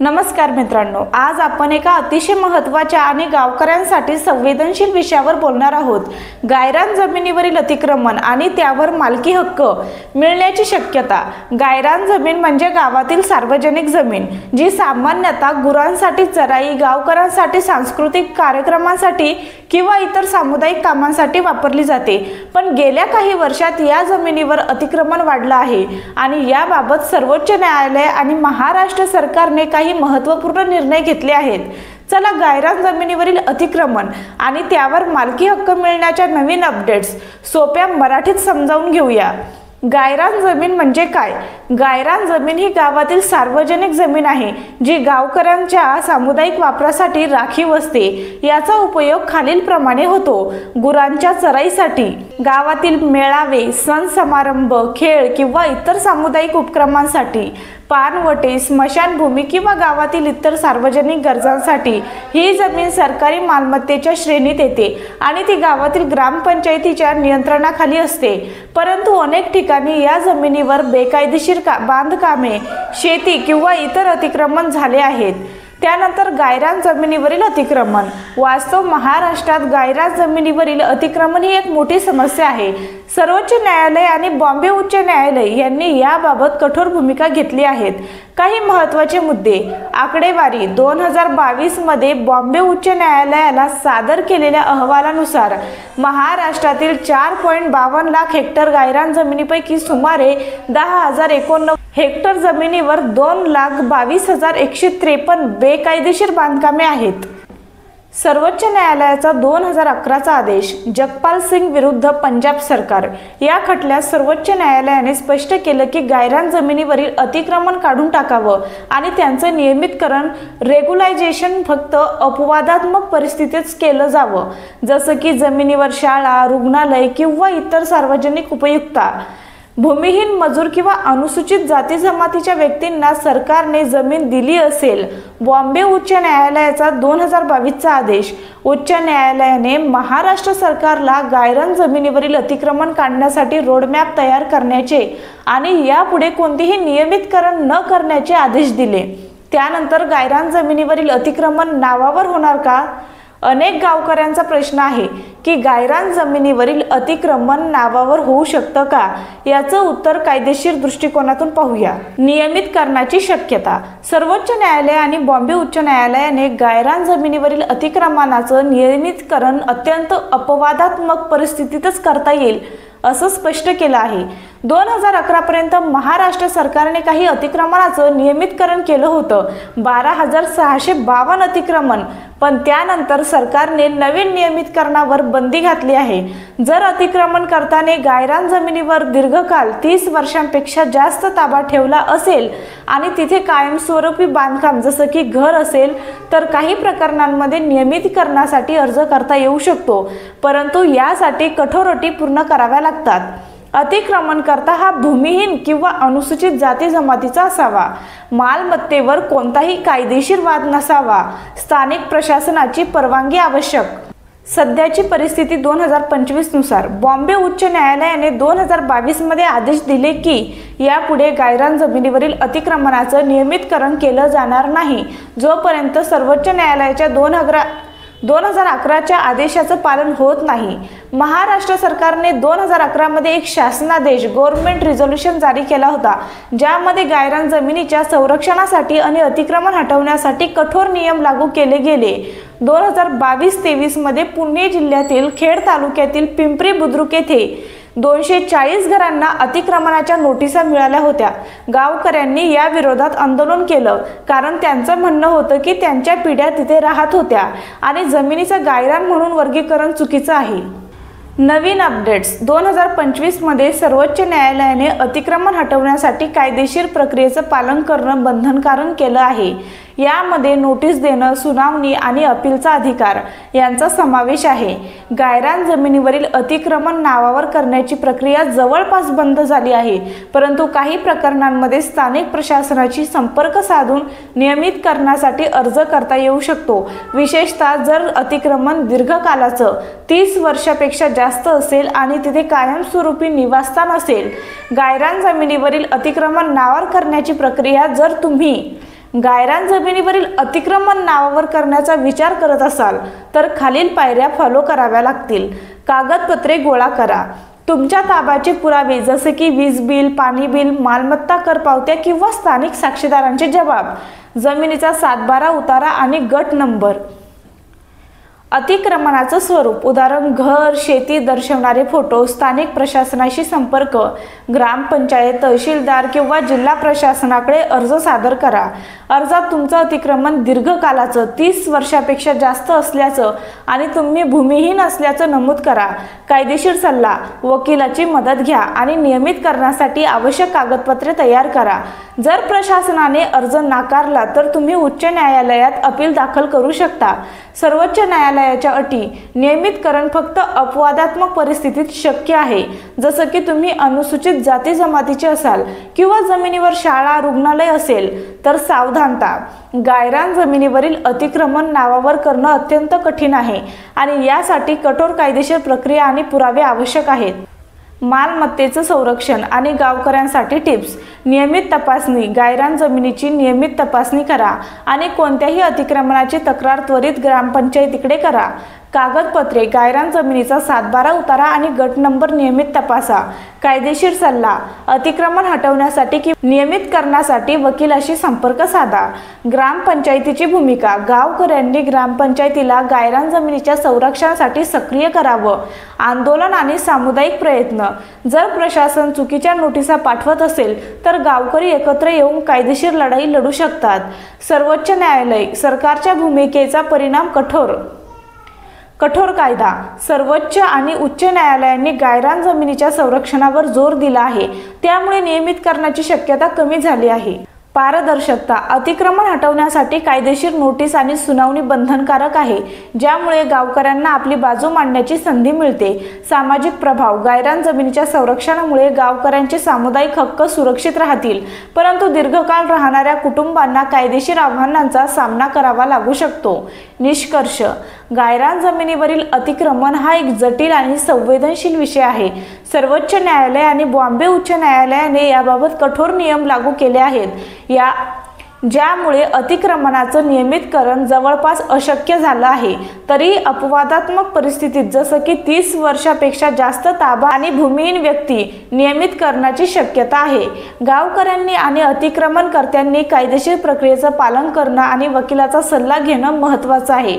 नमस्कार मित्रांनो, आज आपण एका अतिशय महत्त्वाच्या आणि गावकऱ्यांसाठी संवेदनशील विषयावर बोलणार आहोत। गायरान जमिनीवरील अतिक्रमण आणि त्यावर मालकी हक्क मिळण्याची शक्यता। गायरान जमीन म्हणजे गावातील सार्वजनिक जमीन जी सामान्यतः गुरांसाठी, चराई, गावकऱ्यांसाठी, सांस्कृतिक कार्यक्रमांसाठी किंवा इतर सामुदायिक कामांसाठी वापरली जाते। पण गेल्या काही वर्षात या जमिनीवर अतिक्रमण वाढलं आहे आणि याबाबत सर्वोच्च न्यायालय आणि महाराष्ट्र सरकारने काही महत्त्वपूर्ण निर्णय घेतले आहेत। चला गायरान जमिनीवरील अतिक्रमण आणि त्यावर मालकी हक्क मिळण्याच्या नवीन अपडेट्स सोप्या मराठीत समजावून घेऊया। गायरान जमीन म्हणजे काय? गायरान जमीन ही गावातील सार्वजनिक जमीन आहे जी गावकऱ्यांच्या सामुदायिक वापरासाठी राखीव असते। याचा उपयोग खालीलप्रमाणे होतो: गुरांच्या चराईसाठी, गावातील मेळावे, सण समारंभ, खेळ किंवा इतर सामुदायिक उपक्रमांसाठी, पानवटे, स्मशानभूमी किंवा गावातील इतर सार्वजनिक गरजांसाठी। ही जमीन सरकारी मालमत्तेच्या श्रेणीत येते आणि ती गावातील ग्रामपंचायतीच्या नियंत्रणाखाली असते। परंतु अनेक ठिकाणी या जमिनीवर बेकायदेशीर बांधकामे, शेती किंवा इतर अतिक्रमण झाले आहेत। त्यानंतर गायरान जमिनीवरील अतिक्रमण। वास्तव महाराष्ट्रात गायरान जमिनीवरील अतिक्रमण ही एक मोठी समस्या आहे। सर्वोच्च न्यायालय आणि बॉम्बे उच्च न्यायालय यांनी याबाबत कठोर भूमिका घेतली आहेत। काही महत्त्वाचे मुद्दे: आकडेवारी 2022 मध्ये बॉम्बे उच्च न्यायालयाला सादर केलेल्या अहवालानुसार महाराष्ट्रातील 4.52 लाख हेक्टर गायरान जमिनीपैकी सुमारे 10,089 हेक्टर जमिनीवर 2,22,153 बेकायदेशीर बांधकामे आहेत। सर्वोच्च न्यायालयाचा 2011चा आदेश, जगपाल सिंग विरुद्ध पंजाब सरकार। या खटल्यात सर्वोच्च न्यायालयाने स्पष्ट केलं की गायरान जमिनीवरील अतिक्रमण काढून टाकावं आणि त्यांचं नियमितकरण, रेग्युलायझेशन फक्त अपवादात्मक परिस्थितीतच केलं जावं, जसं की जमिनीवर शाळा, रुग्णालय किंवा इतर सार्वजनिक उपयुक्तता। भूमिहीन, मजूर किंवा अनुसूचित जाती जमातीच्या व्यक्तींना सरकारने जमीन दिली असेल। बॉम्बे उच्च न्यायालयाचा 2022चा आदेश, उच्च न्यायालयाने महाराष्ट्र सरकारला गायरान जमिनीवरील अतिक्रमण काढण्यासाठी रोडमॅप तयार करण्याचे आणि यापुढे कोणतेही नियमितकरण न करण्याचे आदेश दिले। त्यानंतर गायरान जमिनीवरील अतिक्रमण नावावर होणार का? अनेक गावकऱ्यांचा प्रश्न आहे की गायरान जमिनीवरील अतिक्रमण नावावर होऊ शकतं का? याचं उत्तर कायदेशीर दृष्टिकोनातून पाहूया। नियमितकरणाची शक्यता। सर्वोच्च न्यायालय आणि बॉम्बे उच्च न्यायालयाने गायरान जमिनीवरील अतिक्रमणाचं नियमितकरण अत्यंत अपवादात्मक परिस्थितीतच करता येईल असं स्पष्ट केलं आहे। 2011 पर्यंत महाराष्ट्र सरकारने काही अतिक्रमणाचं नियमितकरण केलं होतं, 12,652 अतिक्रमण। पण त्यानंतर सरकारने नवीन नियमितकरणावर बंदी घातली आहे। जर अतिक्रमण करताना गायरान जमिनीवर दीर्घकाल 30 वर्षांपेक्षा जास्त ताबा ठेवला असेल आणि तिथे कायमस्वरूपी बांधकाम जसं की घर असेल तर काही प्रकरणांमध्ये नियमितकरणासाठी अर्ज करता येऊ शकतो, परंतु यासाठी कठोर अटी पूर्ण कराव्या लागतात। अतिक्रमणकर्ता हा भूमिहीन किंवा अनुसूचित जाती जमातीचा असावा। मालमत्तेवर कोणताही कायदेशीर वाद नसावा। स्थानिक प्रशासनाची परवानगी आवश्यक। सध्याची परिस्थिती 2025 नुसार बॉम्बे उच्च न्यायालयाने 2022 मध्ये आदेश दिले की यापुढे गायरान जमिनीवरील अतिक्रमणाचं नियमितकरण केलं जाणार नाही जोपर्यंत सर्वोच्च न्यायालयाच्या 2011च्या आदेशाचं पालन होत नाही। महाराष्ट्र सरकारने 2011 मध्ये एक शासनादेश गव्हर्नमेंट रिझोल्यूशन जारी केला होता, ज्यामध्ये गायरान जमिनीच्या संरक्षणासाठी आणि अतिक्रमण हटवण्यासाठी कठोर नियम लागू केले गेले। 2022-23 मध्ये पुणे जिल्ह्यातील खेड तालुक्यातील पिंपरी बुद्रुक येथे 240 घरांना अतिक्रमणाच्या नोटिसा मिळाल्या होत्या। गावकऱ्यांनी या विरोधात आंदोलन केलं कारण त्यांचं म्हणणं होतं की त्यांच्या पिढ्या तिथे राहत होत्या आणि जमिनीचं गायरान म्हणून वर्गीकरण चुकीचं आहे। नवीन अपडेट्स। 2025 मध्ये सर्वोच्च न्यायालयाने अतिक्रमण हटवण्यासाठी कायदेशीर प्रक्रियेचं पालन करणं बंधनकारक केलं आहे। यामध्ये नोटीस देणं, सुनावणी आणि अपीलचा अधिकार यांचा समावेश आहे। गायरान जमिनीवरील अतिक्रमण नावावर करण्याची प्रक्रिया जवळपास बंद झाली आहे, परंतु काही प्रकरणांमध्ये स्थानिक प्रशासनाशी संपर्क साधून नियमितकरणासाठी अर्ज करता येऊ शकतो, विशेषतः जर अतिक्रमण दीर्घकालाचं 30 वर्षापेक्षा जास्त असेल आणि तिथे कायमस्वरूपी निवासस्थान असेल। गायरान जमिनीवरील अतिक्रमण नावावर करण्याची प्रक्रिया जर तुम्ही गायरान जमिनीवरील अतिक्रमण नावावर करण्याचा विचार करत असाल तर खालील पायऱ्या फॉलो कराव्या लागतील. कागदपत्रे गोळा करा. तुमच्या ताब्याचे पुरावे जसे की वीज बिल, पाणी बिल, मालमत्ता कर पावत्या किंवा स्थानिक साक्षीदारांचे जबाब, जमिनीचा 7/12 उतारा आणि गट नंबर. अतिक्रमणाचं स्वरूप, उदाहरण घर, शेती दर्शवणारे फोटो, स्थानिक प्रशासनाशी संपर्क, ग्रामपंचायत, तहसीलदार किंवा जिल्हा प्रशासनाकडे अर्ज सादर करा. अर्जात तुमचं अतिक्रमण दीर्घकालाचं 30 वर्षापेक्षा जास्त असल्याचं आणि तुम्ही भूमिहीन असल्याचं नमूद करा. कायदेशीर सल्ला, वकिलाची मदत घ्या आणि नियमित करण्यासाठी आवश्यक कागदपत्रे तयार करा. जर प्रशासनाने अर्ज नाकारला तर तुम्ही उच्च न्यायालयात अपील दाखल करू शकता. सर्वोच्च न्यायालयाच्या अटी, नियमितकरण फक्त अपवादात्मक परिस्थितीत शक्य आहे, जसं की तुम्ही अनुसूचित जाती जमातीचे असाल किंवा जमिनीवर शाळा, रुग्णालय असेल. तर सावधानता, गायरान जमिनीवरील अतिक्रमण नावावर करणं अत्यंत कठीण आहे आणि यासाठी कठोर कायदेशीर प्रक्रिया आणि पुरावे आवश्यक आहेत. मालमत्तेचं संरक्षण आणि गावकऱ्यांसाठी टिप्स. नियमित तपासणी, गायरान जमिनीची नियमित तपासणी करा आणि कोणत्याही अतिक्रमणाची तक्रार त्वरित ग्रामपंचायतीकडे करा. कागदपत्रे, गायरान जमिनीचा 7/12 उतारा आणि गट नंबर नियमित तपासा. कायदेशीर सल्ला, अतिक्रमण हटवण्यासाठी किंवा नियमित करण्यासाठी वकिलाशी संपर्क साधा. ग्रामपंचायतीची भूमिका, गावकऱ्यांनी ग्रामपंचायतीला गायरान जमिनीच्या संरक्षणासाठी सक्रिय करावं. आंदोलन आणि सामुदायिक प्रयत्न, जर प्रशासन चुकीच्या नोटिसा पाठवत असेल तर गावकरी एकत्र येऊन कायदेशीर लढाई लढू शकतात. सर्वोच्च न्यायालय, सरकारच्या भूमिकेचा परिणाम कठोर कायदा. सर्वोच्च आणि उच्च न्यायालयांनी गायरान जमिनीच्या संरक्षणावर जोर दिला आहे, त्यामुळे नियमितकरणाची शक्यता कमी झाली आहे. पारदर्शकता, अतिक्रमण हटवण्यासाठी कायदेशीर नोटीस आणि सुनावणी बंधनकारक आहे, ज्यामुळे गावकऱ्यांना आपली बाजू मांडण्याची संधी मिळते. सामाजिक प्रभाव, गायरान जमिनीच्या संरक्षणामुळे गावकऱ्यांचे सामुदायिक हक्क सुरक्षित राहतील, परंतु दीर्घकाळ राहणाऱ्या कुटुंबांना कायदेशीर आव्हानांचा सामना करावा लागू शकतो. निष्कर्ष, गायरान जमिनीवरील अतिक्रमण हा एक जटिल आणि संवेदनशील विषय आहे. सर्वोच्च न्यायालय आणि बॉम्बे उच्च न्यायालयाने याबाबत कठोर नियम लागू केले आहेत, ज्यामुळे अतिक्रमणाचं नियमितकरण जवळपास अशक्य झालं आहे. तरी अपवादात्मक परिस्थितीत जसं की 30 वर्षापेक्षा जास्त ताबा आणि भूमिहीन व्यक्ती नियमित करण्याची शक्यता आहे. गावकऱ्यांनी आणि अतिक्रमणकर्त्यांनी कायदेशीर प्रक्रियेचं पालन करणं आणि वकिलाचा सल्ला घेणं महत्त्वाचं आहे.